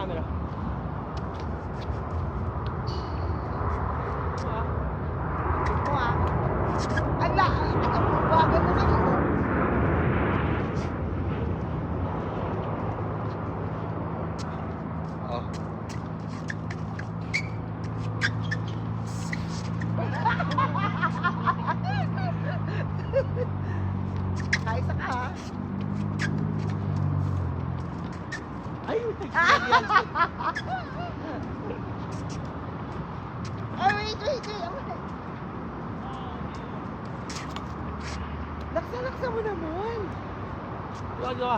camera. Ala! Ang bagal naman ito. Oh. Kaisa ka ha? Ay, Ay, wait. Laksa mo naman. Diwa.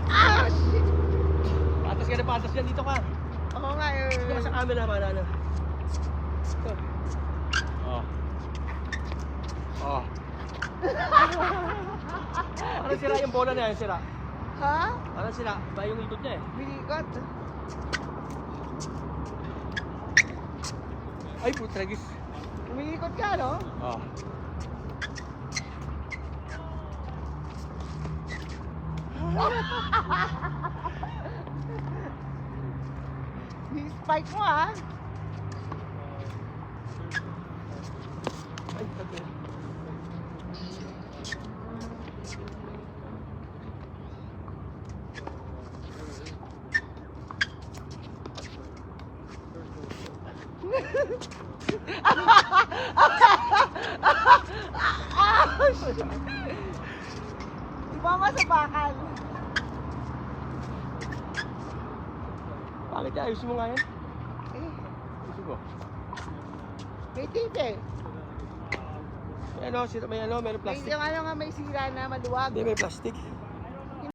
Ah, shit! Patas yan, dito ka. Oo nga, Dito ka sa camera, para ano. Ito. Oh. Parang sira yung bola na yan, sira. Ha? Parang sira, ba yung ikot niya eh. Bilikot. Ay, putragis. Umiikot ka, no? Oh. Spike mo, ha? Ay, tabi. Ibama sa bakal. Bakit yan? Ayusin mo nga yan. Eh, Ayusin mo. may tape eh. May ano, meron May plastic. yung ano nga may sira na maluwag. Hindi, may plastic.